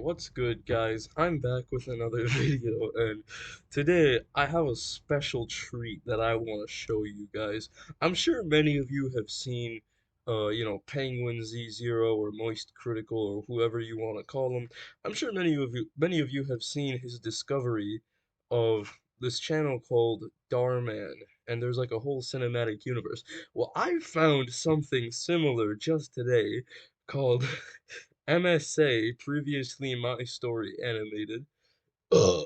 What's good, guys? I'm back with another video, and today I have a special treat that I want to show you guys. I'm sure many of you have seen, Penguin Z0 or Moist Critical or whoever you want to call him. I'm sure many of you have seen his discovery of this channel called Dhar, and there's like a whole cinematic universe. Well, I found something similar just today called MSA, previously My Story Animated. Ugh.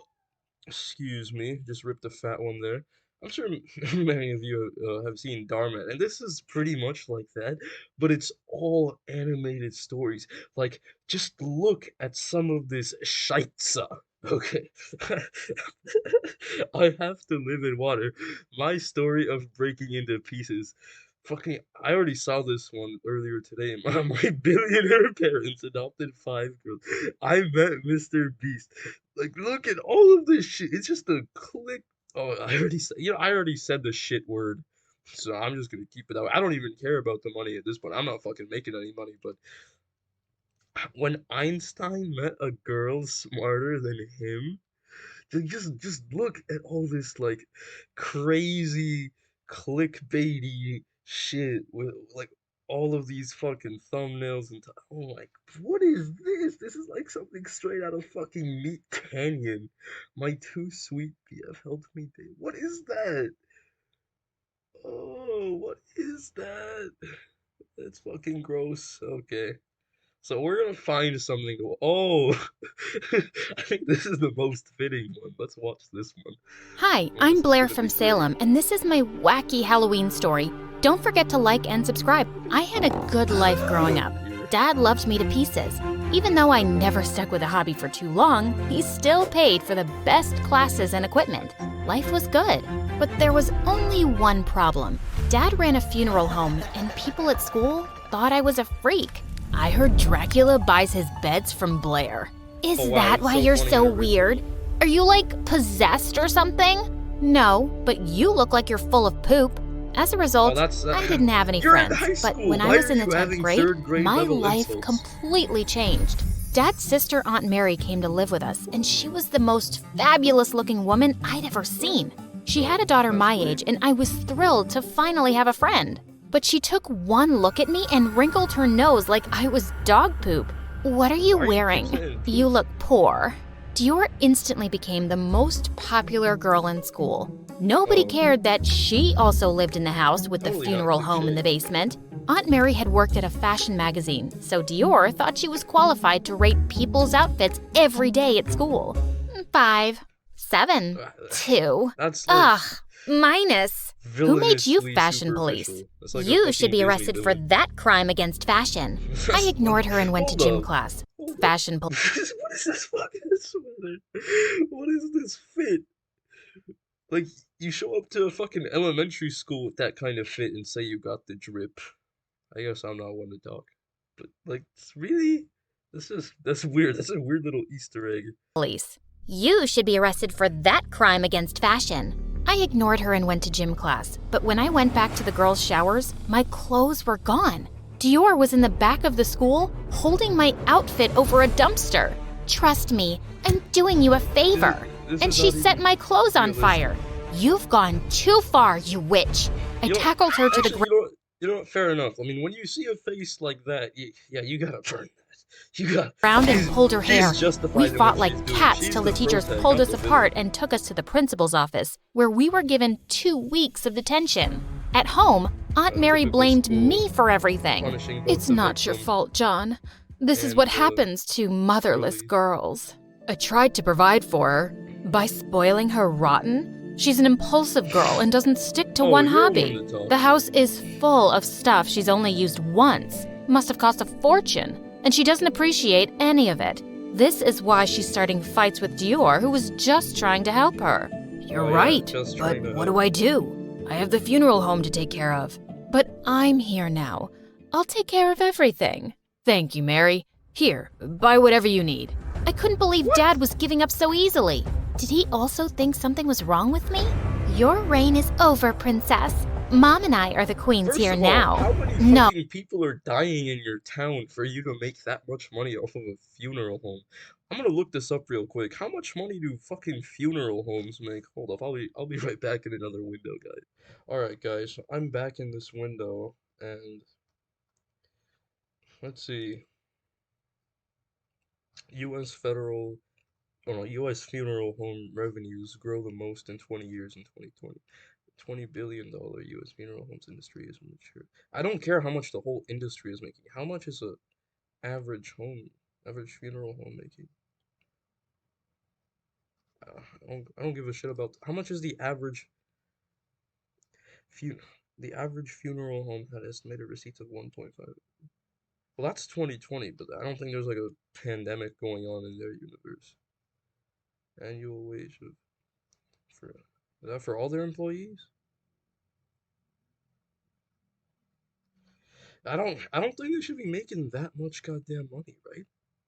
Excuse me, just ripped a fat one there. I'm sure many of you have seen Dharma, and this is pretty much like that, but it's all animated stories. Like, just look at some of this shitza. Okay. I have to live in water. My story of breaking into pieces. Fucking, I already saw this one earlier today. My billionaire parents adopted 5 girls. I met Mr. Beast. Like, look at all of this shit. It's just a click. Oh, I already said the shit word. So I'm just gonna keep it out. I don't even care about the money at this point. I'm not fucking making any money. But when Einstein met a girl smarter than him, just look at all this like crazy clickbaity shit with like all of these fucking thumbnails and oh my, what is this? This is like something straight out of fucking Meat Canyon. My too sweet BF helped me date. What is that? Oh, what is that? That's fucking gross. Okay. So we're gonna find something to. Oh, I think this is the most fitting one. Let's watch this one. Hi, Oh, I'm this is Blair gonna from be great. Salem, and this is my wacky Halloween story. Don't forget to like and subscribe. I had a good life growing up. Dad loved me to pieces. Even though I never stuck with a hobby for too long, he still paid for the best classes and equipment. Life was good, but there was only one problem. Dad ran a funeral home, and people at school thought I was a freak. I heard Dracula buys his beds from Blair. Is Oh, wow, that that's why so you're funny so and original. weird? Are you like possessed or something? No, but you look like you're full of poop. As a Oh, result, that's I didn't have any You're in friends, high but school. when I Why was are in the you 10th having grade, third grade my level life insults? completely changed. Dad's sister, Aunt Mary, came to live with us, and she was the most fabulous looking woman I'd ever seen. She had a daughter my age, and I was thrilled to finally have a friend. But she took one look at me and wrinkled her nose like I was dog poop. What are you Why are you wearing? saying poop? You look poor. Dior instantly became the most popular girl in school. Nobody Oh. cared that she also lived in the house with the Totally funeral not home in the legit. basement. Aunt Mary had worked at a fashion magazine, so Dior thought she was qualified to rate people's outfits every day at school. 5, 7, 2. That's like Ugh, minus. Who made you villainously fashion police? superficial. That's like a You should fucking be Disney arrested for villain. that crime against fashion. I ignored her and went to Hold gym up. class. Hold up. Fashion police. What is this fucking sweater? What is this fit? Like, you show up to a fucking elementary school with that kind of fit and say you got the drip. I guess I'm not one to talk. But, like, really? That's weird. That's a weird little Easter egg. Police. You should be arrested for that crime against fashion. I ignored her and went to gym class, but when I went back to the girls' showers, my clothes were gone. Dior was in the back of the school, holding my outfit over a dumpster. Trust me, I'm doing you a favor. This And is she not set even my clothes on realistic. fire. You've gone too far, you witch. I You know, tackled her to the actually, ground. you know what? Fair enough. I mean, when you see a face like that, yeah, you gotta burn that. You got. And pulled her hair. She's justified We in fought what like she's doing. cats She's till the teachers protag, pulled not us the apart villain. and took us to the principal's office, where we were given 2 weeks of detention. At home, Aunt Mary Typical blamed school, me for everything. punishing both It's the not your victim fault, John. This is and what the happens to motherless bully. girls. I tried to provide for her by spoiling her rotten. She's an impulsive girl and doesn't stick to Oh, one you're hobby. one to talk. The house is full of stuff she's only used once. Must have cost a fortune, and she doesn't appreciate any of it. This is why she's starting fights with Dior, who was just trying to help her. You're Oh, yeah, right, just but trying to what help. do I do? I have the funeral home to take care of. But I'm here now. I'll take care of everything. Thank you, Mary. Here, buy whatever you need. I couldn't believe Dad was giving up so easily. Did he also think something was wrong with me? Your reign is over, Princess. Mom and I are the queens First here of all, now. how many No. fucking people are dying in your town for you to make that much money off of a funeral home? I'm gonna look this up real quick. How much money do fucking funeral homes make? Hold up, I'll be right back in another window, guys. All right, guys, so I'm back in this window, and let's see. U.S. federal, oh no, U.S. funeral home revenues grow the most in 20 years in 2020. $20 billion U.S. funeral homes industry is mature. I don't care how much the whole industry is making. How much is a average funeral home making? I don't give a shit about how much is fu the average funeral home had estimated receipts of 1.5. Well, that's 2020, but I don't think there's like a pandemic going on in their universe. Annual wage of for is that for all their employees? I don't think they should be making that much goddamn money, right?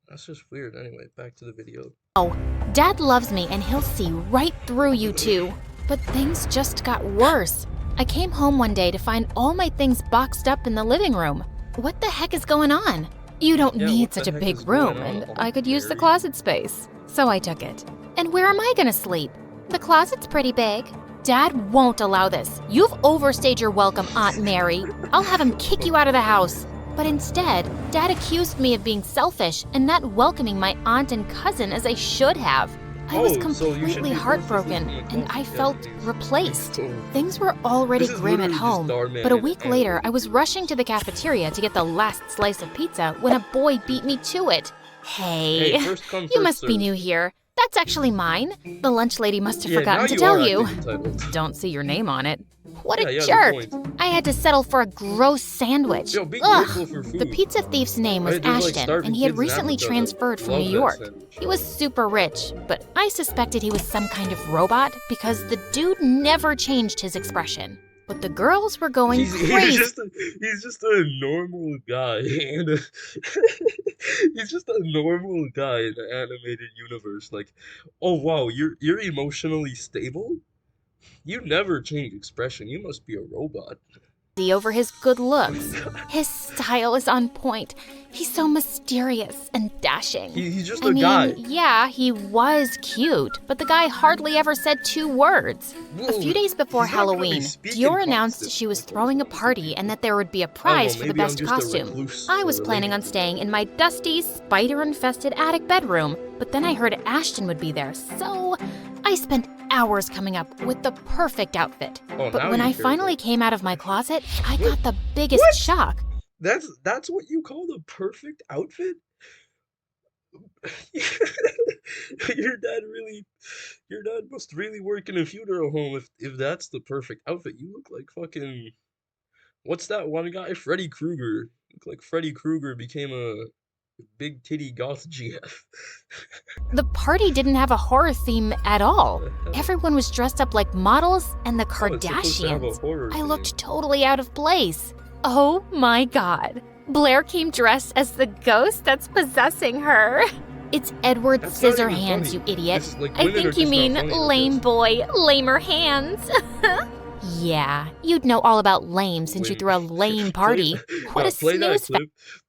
That's just weird. Anyway, back to the video. Oh, Dad loves me and he'll see right through you two. But things just got worse. I came home one day to find all my things boxed up in the living room. What the heck is going on? You don't need such a big room, and I could use the closet space. So I took it. And where am I gonna sleep? The closet's pretty big. Dad won't allow this. You've overstayed your welcome, Aunt Mary. I'll have him kick you out of the house. But instead, Dad accused me of being selfish and not welcoming my aunt and cousin as I should have. I was completely heartbroken, and I felt replaced. Things were already grim at home, but a week later, I was rushing to the cafeteria to get the last slice of pizza when a boy beat me to it. Hey, you must be new here. That's actually mine. The lunch lady must have forgotten to tell you. Don't see your name on it. What a jerk! I had to settle for a gross sandwich. Ugh! The pizza thief's name was Ashton, and he had recently transferred from New York. He was super rich, but I suspected he was some kind of robot because the dude never changed his expression. But the girls were going crazy. He's just a normal guy, and he's just a normal guy in the animated universe. Like, oh wow, you're emotionally stable? You never change expression. You must be a robot. Over his good looks. His style is on point. He's so mysterious and dashing. He's just a guy. Yeah, he was cute, but the guy hardly ever said 2 words. A few days before Halloween, Dior announced she was throwing a party and that there would be a prize for the best costume. I was planning on staying in my dusty, spider-infested attic bedroom, but then I heard Ashton would be there, so I spent hours coming up with the perfect outfit. But when I finally came out of my closet, I got the biggest shock. That's what you call the perfect outfit? Your dad must really work in a funeral home if that's the perfect outfit. You look like fucking, what's that one guy? Freddy Krueger. You look like Freddy Krueger became a big titty goth GF. The party didn't have a horror theme at all. Everyone was dressed up like models and the Kardashians. I looked totally out of place. Oh my god. Blair came dressed as the ghost that's possessing her. It's Edward Scissorhands, you idiot. I think you mean lame boy, lamer hands. Yeah, you'd know all about lame since you threw a lame party. What a snooze fest.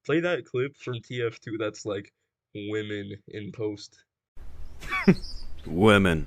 Play that clip from TF2 that's like women in post. Women.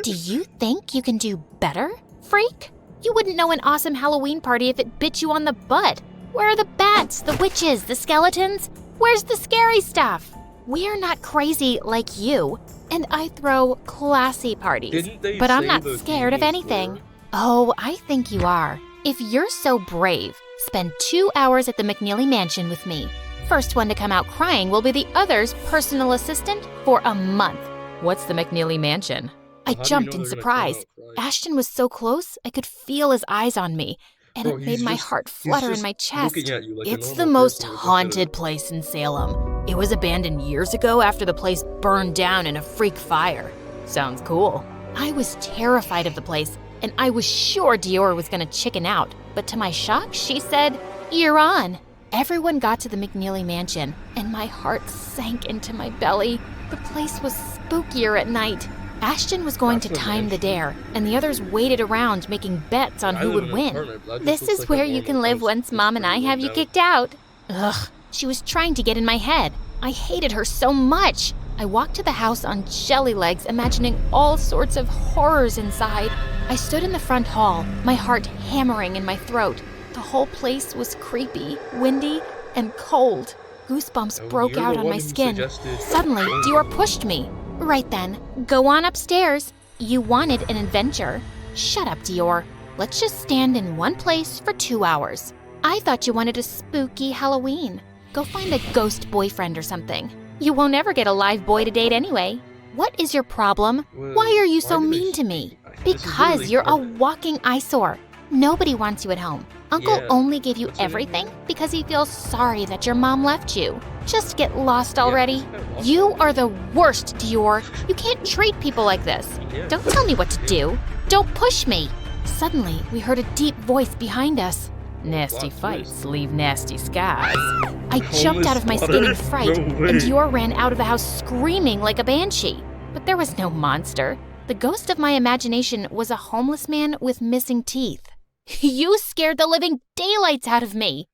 Do you think you can do better, freak? You wouldn't know an awesome Halloween party if it bit you on the butt. Where are the bats, the witches, the skeletons? Where's the scary stuff? We're not crazy like you, and I throw classy parties, but I'm not scared of anything. Oh, I think you are. If you're so brave, spend 2 hours at the McNeely Mansion with me. First one to come out crying will be the other's personal assistant for a month. What's the McNeely Mansion? I jumped in surprise. Ashton was so close, I could feel his eyes on me, and it made my heart flutter in my chest. It's the most haunted place in Salem. It was abandoned years ago after the place burned down in a freak fire. Sounds cool. I was terrified of the place, and I was sure Dior was gonna chicken out, but to my shock, she said, "You're on." Everyone got to the McNeely Mansion, and my heart sank into my belly. The place was spookier at night. Ashton was going to That's a time the mansion. dare, and the others waited around making bets on I who live would in an win. apartment, but that just This looks is like a where you can normal live house. once It's Mom and I pretty have you run kicked out. Ugh, she was trying to get in my head. I hated her so much. I walked to the house on jelly legs, imagining all sorts of horrors inside. I stood in the front hall, my heart hammering in my throat. The whole place was creepy, windy, and cold. Goosebumps Oh, broke you're out the on one my who skin. suggested Suddenly, going Dior there. pushed me. Right then, go on upstairs. You wanted an adventure. Shut up, Dior. Let's just stand in one place for 2 hours. I thought you wanted a spooky Halloween. Go find a ghost boyfriend or something. You won't ever get a live boy to date anyway. What is your problem? Well, Why are you so did I mean to me? This is Because literally you're a perfect. walking eyesore. Nobody wants you at home. Uncle Yeah. only gave you What's her name everything again? because he feels sorry that your mom left you. Just get lost Yeah, already. isn't that awesome? You are the worst, Dior. You can't treat people like this. Yeah. Don't tell me what to do. Don't push me. Suddenly, we heard a deep voice behind us. Nasty Plot fights twist. leave nasty scars. I Homeless jumped out of my skin in spotter? fright, No way. and Dior ran out of the house screaming like a banshee. But there was no monster. The ghost of my imagination was a homeless man with missing teeth. You scared the living daylights out of me.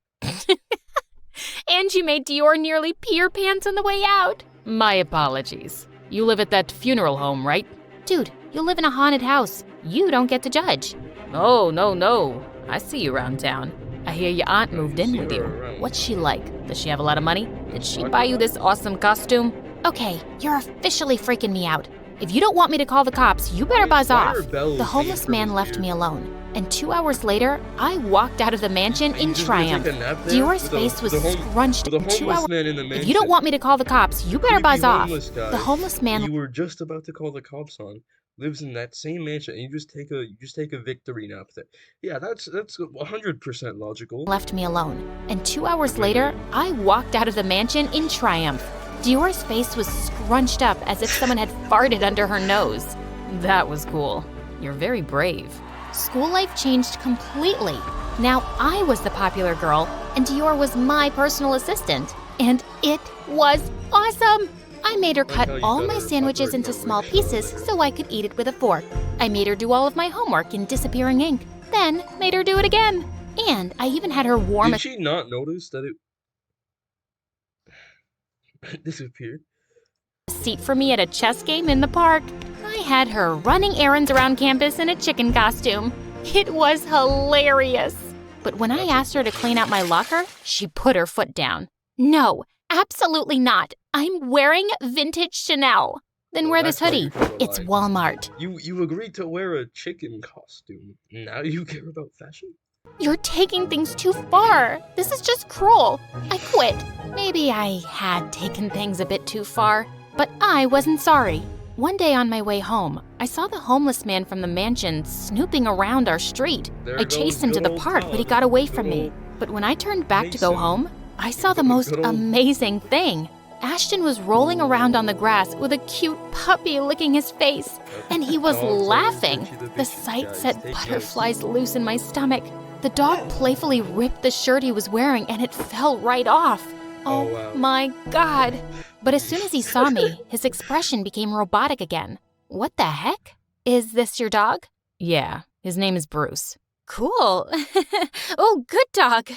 And you made Dior nearly pee her pants on the way out. My apologies. You live at that funeral home, right? Dude, you live in a haunted house. You don't get to judge. Oh, no. I see you around town. I hear your aunt moved in See with her you. around. What's she like? Does she have a lot of money? Did she buy you this awesome costume? Okay, you're officially freaking me out. If you don't want me to call the cops, you better buzz Why off. are bells The homeless being man left produced me here? alone. And 2 hours later, I walked out of the mansion Are you in just gonna triumph. take a nap there? Dior's With face was with a scrunched with a in 2 homeless hours. man in the mansion. If you don't want me to call the cops, you better Creepy buzz off. homeless guy The homeless man you were just about to call the cops on lives in that same mansion, and you just take a victory nap there. Yeah, that's 100% logical. left me alone. And 2 hours Wait, later, I walked out of the mansion in triumph. Dior's face was scrunched up as if someone had farted under her nose. That was cool. You're very brave. School life changed completely. Now I was the popular girl, and Dior was my personal assistant. And it was awesome! I made her Like cut how you all got my her sandwiches upper into part small right. pieces so I could eat it with a fork. I made her do all of my homework in disappearing ink, then made her do it again. And I even had her warm Did she not notice that it disappeared? seat for me at a chess game in the park. I had her running errands around campus in a chicken costume. It was hilarious. But when I asked her to clean out my locker, she put her foot down. No, absolutely not. I'm wearing vintage Chanel. Then Well, wear this that's why hoodie. you're so It's alive. Walmart. You agreed to wear a chicken costume. Now you care about fashion? You're taking things too far. This is just cruel. I quit. Maybe I had taken things a bit too far, but I wasn't sorry. One day on my way home, I saw the homeless man from the mansion snooping around our street. There I goes chased him to good the old park, but he Todd. got away Good from me. old But when I turned back to go Mason. home, I saw the Good most old- amazing thing. Ashton was rolling around on the grass with a cute puppy licking his face, and he was Dogs always laughing. get you the The bitches, sight guys. set Take butterflies notes. loose in my stomach. The dog playfully ripped the shirt he was wearing, and it fell right off. Oh, Oh wow. my God. But as soon as he saw me, his expression became robotic again. What the heck? Is this your dog? Yeah, his name is Bruce. Cool. Oh, good dog.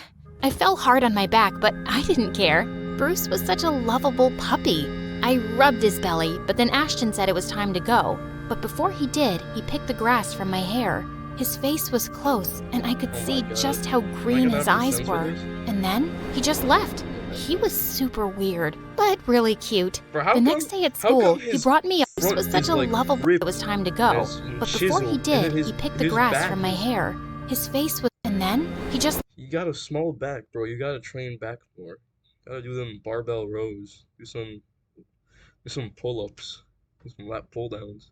I fell hard on my back, but I didn't care. Bruce was such a lovable puppy. I rubbed his belly, but then Ashton said it was time to go. But before he did, he picked the grass from my hair. His face was close, and I could Oh my see God. just how Am I green gonna his have to eyes censor were. this? And then he just left. He was super weird, but really cute. Bro, how The come- next day at how school, come he his brought me a front was such is, a like, lovable. ripped It was time to go. and But before he chiseled, and did, then his- he picked the his grass back from my is- hair. His face was, and then he just You got a small back, bro. You gotta train back more. Gotta do them barbell rows. Do some pull-ups. Do some lat pull-downs.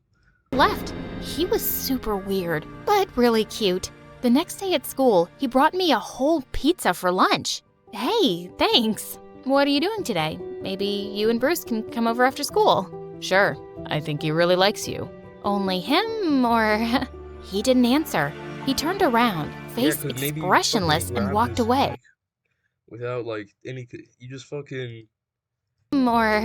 left. He was super weird, but really cute. The next day at school, he brought me a whole pizza for lunch. Hey, thanks. What are you doing today? Maybe you and Bruce can come over after school. Sure, I think he really likes you. Only him, or... He didn't answer. He turned around, face 'cause maybe you expressionless, fucking and grabbed walked his away. mic Without, like, anything. You just fucking Or...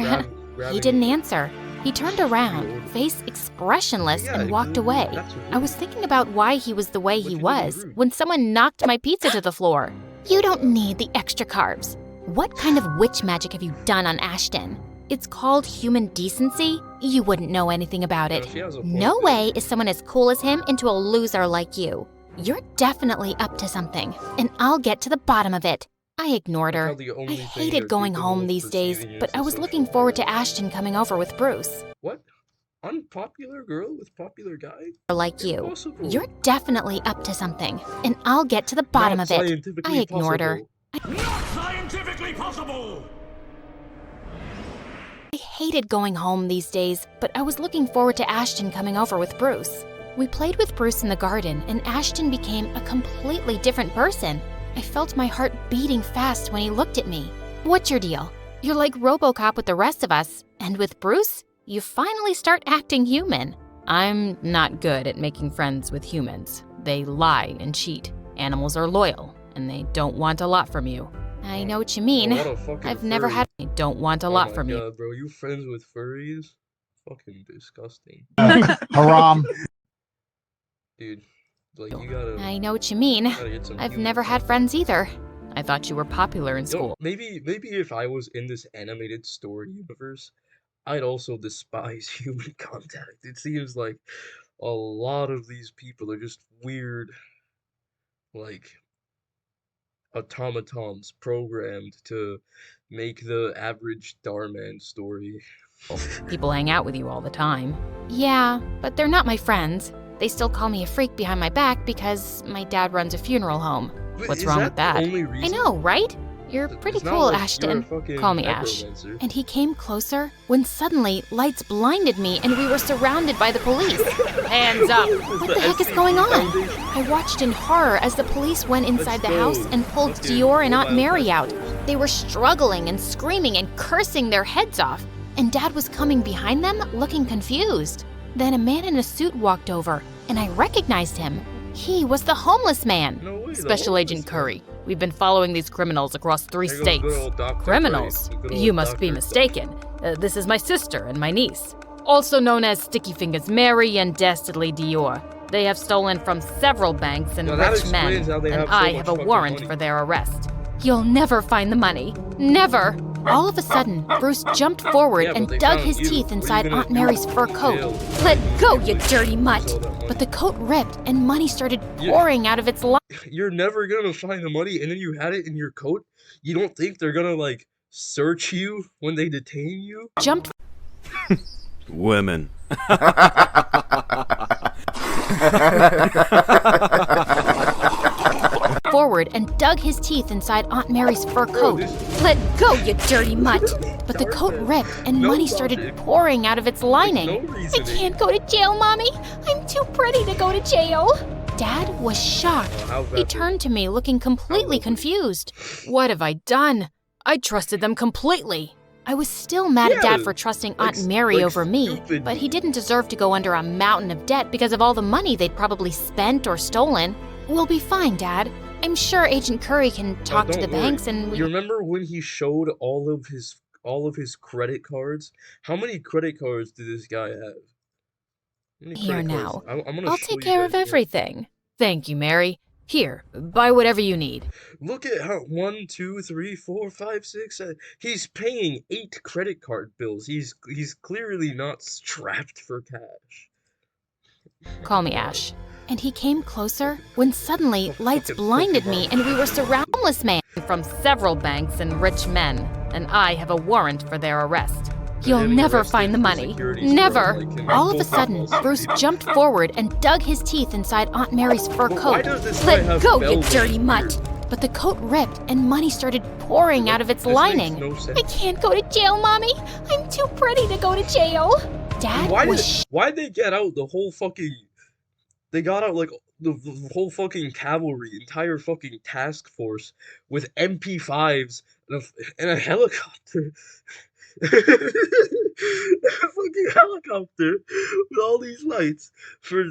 grab He him. didn't answer. He turned around, face expressionless, and walked away. I was thinking about why he was the way he was when someone knocked my pizza to the floor. You don't need the extra carbs. What kind of witch magic have you done on Ashton? It's called human decency? You wouldn't know anything about it. No way is someone as cool as him into a loser like you. You're definitely up to something, and I'll get to the bottom of it. I ignored her. I hated going home these days, but I was looking forward to Ashton coming over with Bruce. What? Unpopular girl with popular guy? Like you. You're definitely up to something, and I'll get to the bottom of it. I ignored her. Not scientifically possible! I hated going home these days, but I was looking forward to Ashton coming over with Bruce. We played with Bruce in the garden, and Ashton became a completely different person. I felt my heart beating fast when he looked at me. What's your deal? You're like RoboCop with the rest of us, and with Bruce, you finally start acting human. I'm not good at making friends with humans. They lie and cheat. Animals are loyal, and they don't want a lot from you. I know what you mean. I've never had. I don't want a lot from you. Bro, you friends with furries? Fucking disgusting. Haram. Dude, like you gotta. I know what you mean. I've never had friends either. I thought you were popular in school. Maybe if I was in this animated story universe, I'd also despise human contact. It seems like a lot of these people are just weird, like automatons programmed to make the average Dhar story. People hang out with you all the time. Yeah, but they're not my friends. They still call me a freak behind my back because my dad runs a funeral home. What's wrong with that? I know, right? You're pretty cool, Ashton. Call me Ash. And he came closer when suddenly lights blinded me and we were surrounded by the police. Hands up! What the heck is going on? I watched in horror as the police went inside the house and pulled Dior and Aunt Mary out. They were struggling and screaming and cursing their heads off. And Dad was coming behind them, looking confused. Then a man in a suit walked over, and I recognized him. He was the homeless man. Special Agent Curry. We've been following these criminals across 3 states. Criminals? You must be mistaken. This is my sister and my niece, also known as Sticky Fingers Mary and Dastardly Dior. They have stolen from several banks and rich men, and I have a warrant for their arrest. You'll never find the money. Never! All of a sudden, Bruce jumped forward and dug his teeth inside Aunt Mary's fur coat. Let go, you dirty mutt! But the coat ripped and money started pouring out of its lining. You're never gonna find the money, and then you had it in your coat? You don't think they're gonna, like, search you when they detain you? Jumped Women. forward and dug his teeth inside Aunt Mary's fur coat. Let go, you dirty mutt! But the coat ripped and money started pouring out of its lining. I can't go to jail, Mommy! I'm too pretty to go to jail! Dad was shocked. He turned to me looking completely confused. What have I done? I trusted them completely. I was still mad at Dad for trusting Aunt Mary over me, but he didn't deserve to go under a mountain of debt because of all the money they'd probably spent or stolen. We'll be fine, Dad. I'm sure Agent Curry can talk to the banks and You remember when he showed all of his credit cards? How many credit cards did this guy have? Here now. I'll take care of everything. Thank you, Mary. Here, buy whatever you need. Look at how 1, 2, 3, 4, 5, 6. He's paying 8 credit card bills. He's clearly not strapped for cash. Call me Ash. And he came closer when suddenly lights blinded me and we were surrounded by a homeless man from several banks and rich men, and I have a warrant for their arrest. You'll never find the money. Never! All of a sudden, Bruce jumped forward and dug his teeth inside Aunt Mary's fur coat. Let go, you dirty mutt! But the coat ripped and money started pouring out of its lining. I can't go to jail, Mommy! I'm too pretty to go to jail! Dad why'd they get out the whole fucking... They got out, like, the whole fucking cavalry, entire fucking task force, with MP5s and a helicopter. A fucking helicopter with all these lights for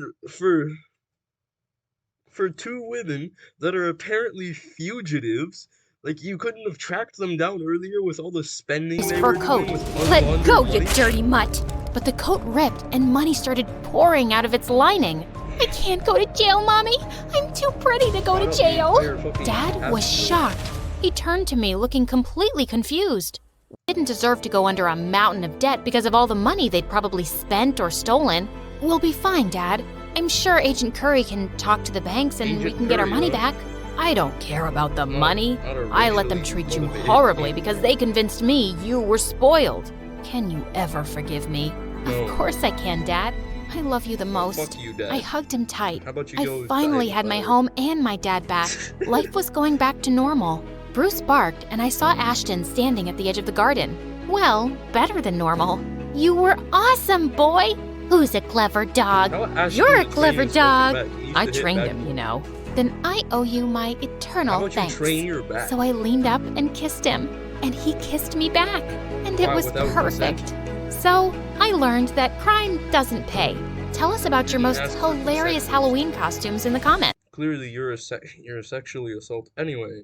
2 women that are apparently fugitives. Like, you couldn't have tracked them down earlier with all the spending they were doing with Let go, you dirty mutt! but the coat ripped and money started pouring out of its lining. I can't go to jail, Mommy. I'm too pretty to go to jail. Dad was shocked. He turned to me looking completely confused. We didn't deserve to go under a mountain of debt because of all the money they'd probably spent or stolen. We'll be fine, Dad. I'm sure Agent Curry can talk to the banks and we can get our money back. I don't care about the money. I let them treat you horribly because they convinced me you were spoiled. Can you ever forgive me? No. Of course I can, Dad. I love you the most. Fuck you, Dad. I hugged him tight. How about you I go finally die had my fire? home and my dad back. Life was going back to normal. Bruce barked and I saw Ashton standing at the edge of the garden. Well, better than normal. You were awesome, boy! Who's a clever dog? How Ashton You're a was clever training his fucking dog. back. He used I to hit trained back him, more. you know. Then I owe you my How eternal about you thanks. train your back? So I leaned up and kissed him, and he kissed me back, and it Wow, was without perfect. So I learned that crime doesn't pay. Tell us about your He most asked for hilarious consent. Halloween costumes in the comments. Clearly, you're a sexually assault. Anyway,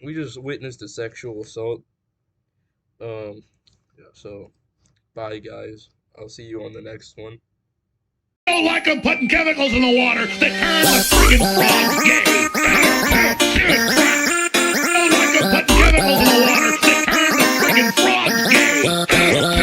we just witnessed a sexual assault. Yeah. So, bye, guys. I'll see you on the next one. I don't like them putting chemicals in the water that turn the friggin' frogs gay. I don't like them putting chemicals in the water that turn the friggin' frogs gay.